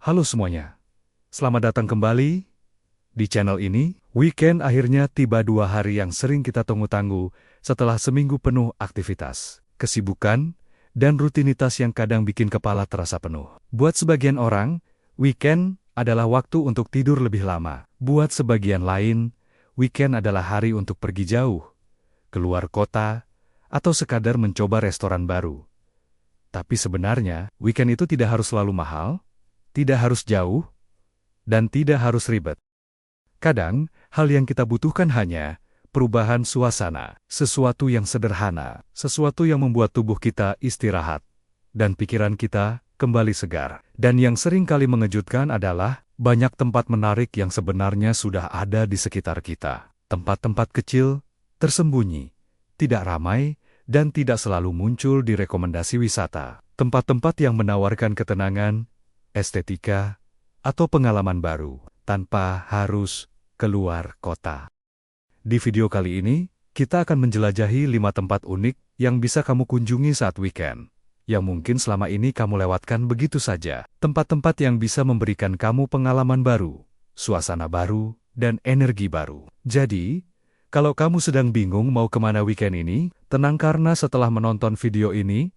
Halo semuanya, selamat datang kembali di channel ini. Weekend akhirnya tiba, 2 hari yang sering kita tunggu-tunggu setelah seminggu penuh aktivitas, kesibukan, dan rutinitas yang kadang bikin kepala terasa penuh. Buat sebagian orang, weekend adalah waktu untuk tidur lebih lama. Buat sebagian lain, weekend adalah hari untuk pergi jauh, keluar kota, atau sekadar mencoba restoran baru. Tapi sebenarnya, weekend itu tidak harus selalu mahal, tidak harus jauh, dan tidak harus ribet. Kadang, hal yang kita butuhkan hanya perubahan suasana, sesuatu yang sederhana, sesuatu yang membuat tubuh kita istirahat, dan pikiran kita kembali segar. Dan yang sering kali mengejutkan adalah, banyak tempat menarik yang sebenarnya sudah ada di sekitar kita. Tempat-tempat kecil, tersembunyi, tidak ramai, dan tidak selalu muncul di rekomendasi wisata. Tempat-tempat yang menawarkan ketenangan, estetika, atau pengalaman baru, tanpa harus keluar kota. Di video kali ini, kita akan menjelajahi 5 tempat unik yang bisa kamu kunjungi saat weekend, yang mungkin selama ini kamu lewatkan begitu saja. Tempat-tempat yang bisa memberikan kamu pengalaman baru, suasana baru, dan energi baru. Jadi, kalau kamu sedang bingung mau kemana weekend ini, tenang karena setelah menonton video ini,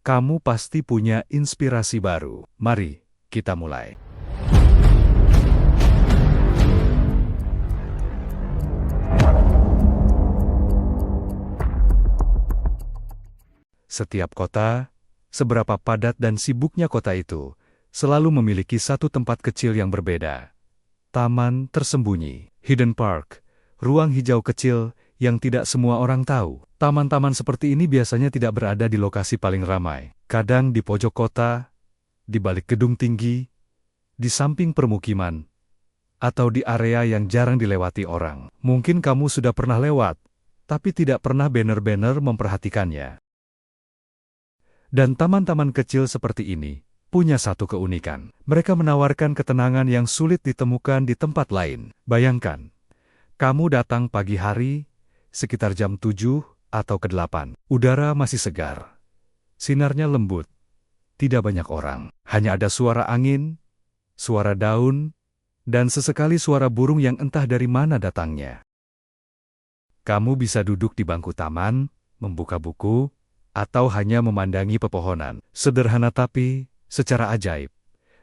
kamu pasti punya inspirasi baru. Mari kita mulai. Setiap kota, seberapa padat dan sibuknya kota itu, selalu memiliki satu tempat kecil yang berbeda. Taman tersembunyi, hidden park, ruang hijau kecil yang tidak semua orang tahu. Taman-taman seperti ini biasanya tidak berada di lokasi paling ramai. Kadang di pojok kota, di balik gedung tinggi, di samping permukiman, atau di area yang jarang dilewati orang. Mungkin kamu sudah pernah lewat, tapi tidak pernah benar-benar memperhatikannya. Dan taman-taman kecil seperti ini punya satu keunikan. Mereka menawarkan ketenangan yang sulit ditemukan di tempat lain. Bayangkan, kamu datang pagi hari, sekitar jam 7 atau ke 8. Udara masih segar. Sinarnya lembut. Tidak banyak orang. Hanya ada suara angin, suara daun, dan sesekali suara burung yang entah dari mana datangnya. Kamu bisa duduk di bangku taman, membuka buku, atau hanya memandangi pepohonan. Sederhana tapi, secara ajaib,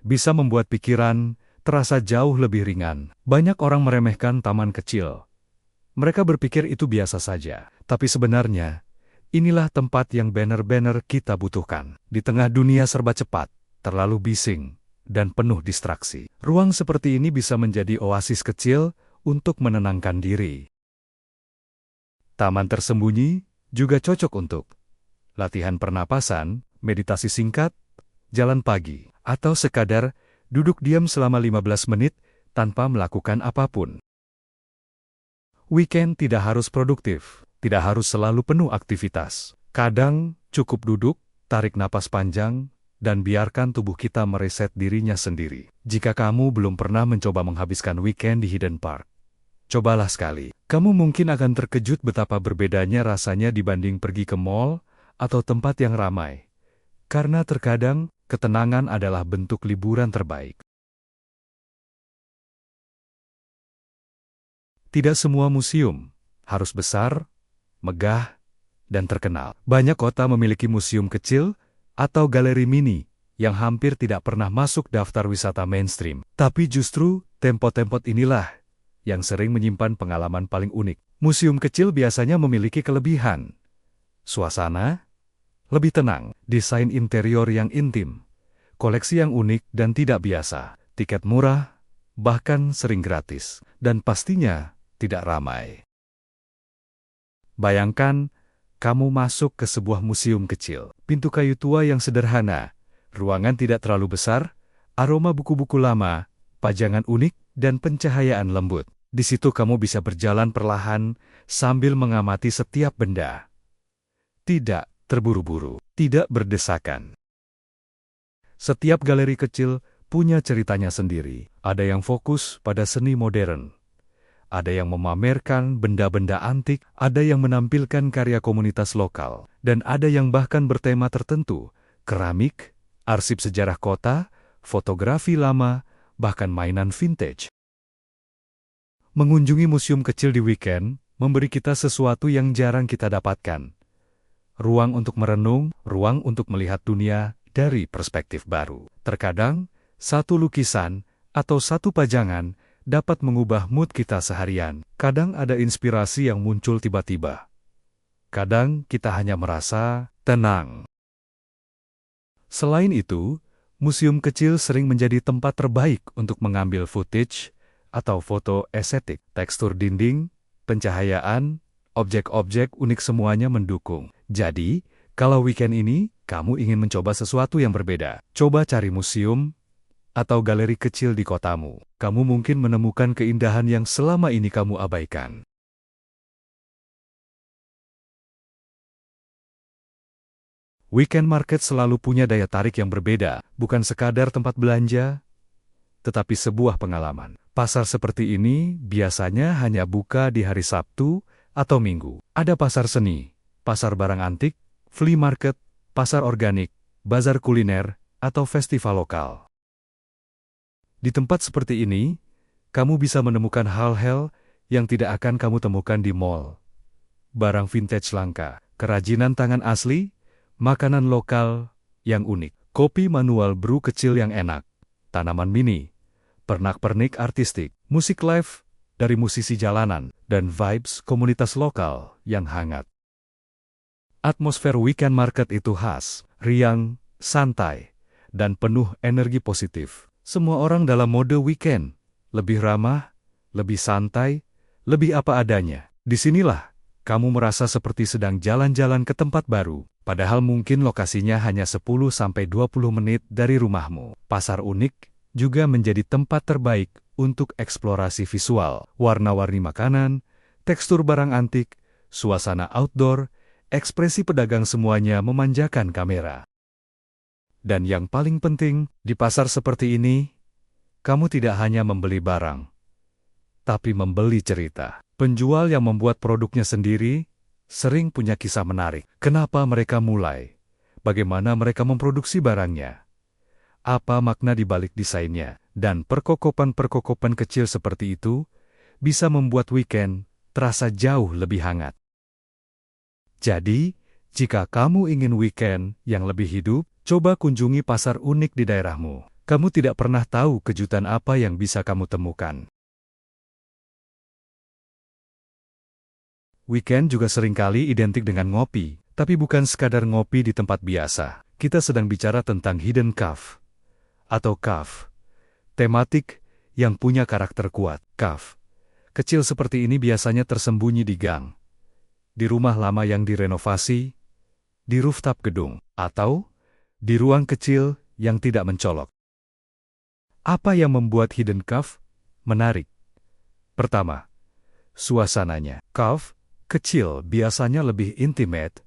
bisa membuat pikiran terasa jauh lebih ringan. Banyak orang meremehkan taman kecil. Mereka berpikir itu biasa saja. Tapi sebenarnya, inilah tempat yang benar-benar kita butuhkan. Di tengah dunia serba cepat, terlalu bising, dan penuh distraksi, ruang seperti ini bisa menjadi oasis kecil untuk menenangkan diri. Taman tersembunyi juga cocok untuk latihan pernapasan, meditasi singkat, jalan pagi, atau sekadar duduk diam selama 15 menit tanpa melakukan apapun. Weekend tidak harus produktif, tidak harus selalu penuh aktivitas. Kadang cukup duduk, tarik napas panjang, dan biarkan tubuh kita mereset dirinya sendiri. Jika kamu belum pernah mencoba menghabiskan weekend di hidden park, cobalah sekali. Kamu mungkin akan terkejut betapa berbedanya rasanya dibanding pergi ke mall atau tempat yang ramai. Karena terkadang, ketenangan adalah bentuk liburan terbaik. Tidak semua museum harus besar, megah, dan terkenal. Banyak kota memiliki museum kecil atau galeri mini yang hampir tidak pernah masuk daftar wisata mainstream. Tapi justru, tempat-tempat inilah yang sering menyimpan pengalaman paling unik. Museum kecil biasanya memiliki kelebihan. Suasana lebih tenang, desain interior yang intim, koleksi yang unik dan tidak biasa, tiket murah, bahkan sering gratis, dan pastinya tidak ramai. Bayangkan, kamu masuk ke sebuah museum kecil, pintu kayu tua yang sederhana, ruangan tidak terlalu besar, aroma buku-buku lama, pajangan unik, dan pencahayaan lembut. Di situ kamu bisa berjalan perlahan sambil mengamati setiap benda. Tidak terburu-buru, tidak berdesakan. Setiap galeri kecil punya ceritanya sendiri. Ada yang fokus pada seni modern, ada yang memamerkan benda-benda antik, ada yang menampilkan karya komunitas lokal, dan ada yang bahkan bertema tertentu, keramik, arsip sejarah kota, fotografi lama, bahkan mainan vintage. Mengunjungi museum kecil di weekend memberi kita sesuatu yang jarang kita dapatkan. Ruang untuk merenung, ruang untuk melihat dunia dari perspektif baru. Terkadang, satu lukisan atau satu pajangan dapat mengubah mood kita seharian. Kadang ada inspirasi yang muncul tiba-tiba. Kadang kita hanya merasa tenang. Selain itu, museum kecil sering menjadi tempat terbaik untuk mengambil footage atau foto estetik. Tekstur dinding, pencahayaan, objek-objek unik semuanya mendukung. Jadi, kalau weekend ini kamu ingin mencoba sesuatu yang berbeda, coba cari museum atau galeri kecil di kotamu. Kamu mungkin menemukan keindahan yang selama ini kamu abaikan. Weekend market selalu punya daya tarik yang berbeda, bukan sekadar tempat belanja, tetapi sebuah pengalaman. Pasar seperti ini biasanya hanya buka di hari Sabtu atau Minggu. Ada pasar seni, pasar barang antik, flea market, pasar organik, bazar kuliner, atau festival lokal. Di tempat seperti ini, kamu bisa menemukan hal-hal yang tidak akan kamu temukan di mall. Barang vintage langka, kerajinan tangan asli, makanan lokal yang unik, kopi manual brew kecil yang enak, tanaman mini, pernak-pernik artistik, musik live dari musisi jalanan, dan vibes komunitas lokal yang hangat. Atmosfer weekend market itu khas, riang, santai, dan penuh energi positif. Semua orang dalam mode weekend, lebih ramah, lebih santai, lebih apa adanya. Disinilah kamu merasa seperti sedang jalan-jalan ke tempat baru, padahal mungkin lokasinya hanya 10-20 menit dari rumahmu. Pasar unik juga menjadi tempat terbaik untuk eksplorasi visual, warna-warni makanan, tekstur barang antik, suasana outdoor, ekspresi pedagang semuanya memanjakan kamera. Dan yang paling penting, di pasar seperti ini, kamu tidak hanya membeli barang, tapi membeli cerita. Penjual yang membuat produknya sendiri sering punya kisah menarik. Kenapa mereka mulai? Bagaimana mereka memproduksi barangnya? Apa makna di balik desainnya? Dan perkokopan-perkokopan kecil seperti itu bisa membuat weekend terasa jauh lebih hangat. Jadi, jika kamu ingin weekend yang lebih hidup, coba kunjungi pasar unik di daerahmu. Kamu tidak pernah tahu kejutan apa yang bisa kamu temukan. Weekend juga seringkali identik dengan ngopi, tapi bukan sekadar ngopi di tempat biasa. Kita sedang bicara tentang hidden cafe, atau cafe, tematik yang punya karakter kuat. Cafe kecil seperti ini biasanya tersembunyi di gang, di rumah lama yang direnovasi, di rooftop gedung, atau di ruang kecil yang tidak mencolok. Apa yang membuat hidden cafe menarik? Pertama, suasananya. Cafe kecil biasanya lebih intimate,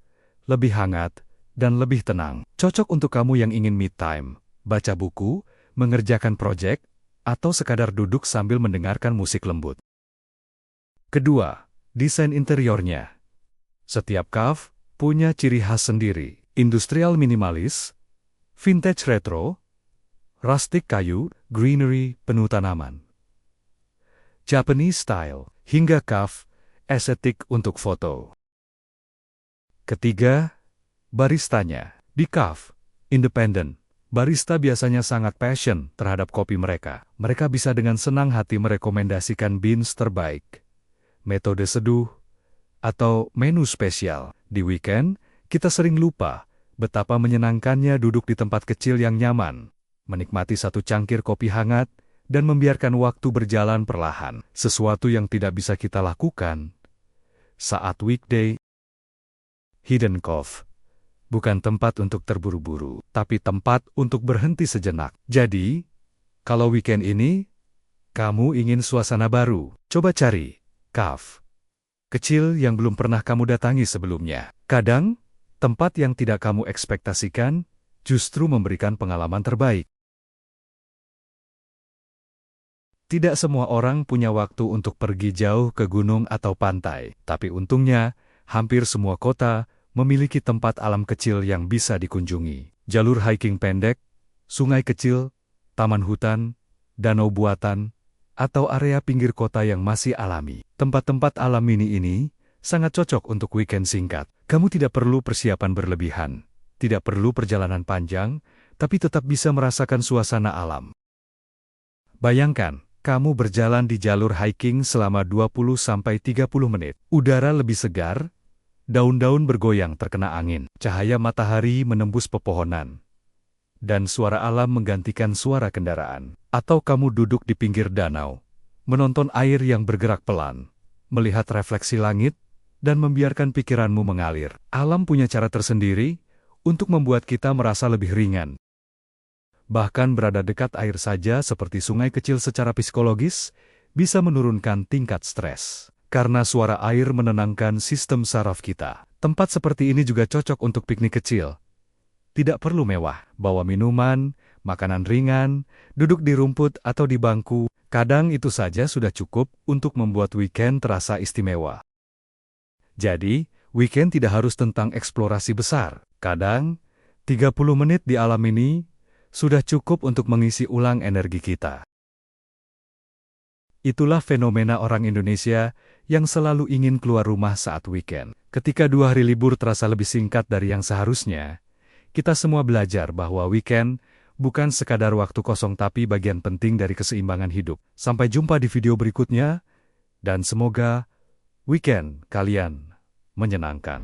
lebih hangat, dan lebih tenang. Cocok untuk kamu yang ingin me time, baca buku, mengerjakan proyek, atau sekadar duduk sambil mendengarkan musik lembut. Kedua, desain interiornya. Setiap cafe punya ciri khas sendiri. Industrial minimalis, vintage retro, rustic kayu, greenery penuh tanaman. Japanese style, hingga cafe estetik untuk foto. Ketiga, baristanya. Di cafe independen, barista biasanya sangat passion terhadap kopi mereka. Mereka bisa dengan senang hati merekomendasikan beans terbaik, metode seduh, atau menu spesial. Di weekend, kita sering lupa betapa menyenangkannya duduk di tempat kecil yang nyaman, menikmati satu cangkir kopi hangat, dan membiarkan waktu berjalan perlahan. Sesuatu yang tidak bisa kita lakukan saat weekday. Hidden Cove bukan tempat untuk terburu-buru, tapi tempat untuk berhenti sejenak. Jadi, kalau weekend ini kamu ingin suasana baru, coba cari cafe kecil yang belum pernah kamu datangi sebelumnya. Kadang, tempat yang tidak kamu ekspektasikan justru memberikan pengalaman terbaik. Tidak semua orang punya waktu untuk pergi jauh ke gunung atau pantai, tapi untungnya, hampir semua kota memiliki tempat alam kecil yang bisa dikunjungi. Jalur hiking pendek, sungai kecil, taman hutan, danau buatan, atau area pinggir kota yang masih alami. Tempat-tempat alam mini ini sangat cocok untuk weekend singkat. Kamu tidak perlu persiapan berlebihan, tidak perlu perjalanan panjang, tapi tetap bisa merasakan suasana alam. Bayangkan, kamu berjalan di jalur hiking selama 20-30 menit. Udara lebih segar, daun-daun bergoyang terkena angin, cahaya matahari menembus pepohonan, dan suara alam menggantikan suara kendaraan. Atau kamu duduk di pinggir danau, menonton air yang bergerak pelan, melihat refleksi langit, dan membiarkan pikiranmu mengalir. Alam punya cara tersendiri untuk membuat kita merasa lebih ringan. Bahkan berada dekat air saja seperti sungai kecil secara psikologis, bisa menurunkan tingkat stres. Karena suara air menenangkan sistem saraf kita. Tempat seperti ini juga cocok untuk piknik kecil. Tidak perlu mewah, bawa minuman, makanan ringan, duduk di rumput atau di bangku. Kadang itu saja sudah cukup untuk membuat weekend terasa istimewa. Jadi, weekend tidak harus tentang eksplorasi besar. Kadang, 30 menit di alam ini sudah cukup untuk mengisi ulang energi kita. Itulah fenomena orang Indonesia yang selalu ingin keluar rumah saat weekend. Ketika 2 hari libur terasa lebih singkat dari yang seharusnya, kita semua belajar bahwa weekend bukan sekadar waktu kosong tapi bagian penting dari keseimbangan hidup. Sampai jumpa di video berikutnya, dan semoga weekend kalian menyenangkan.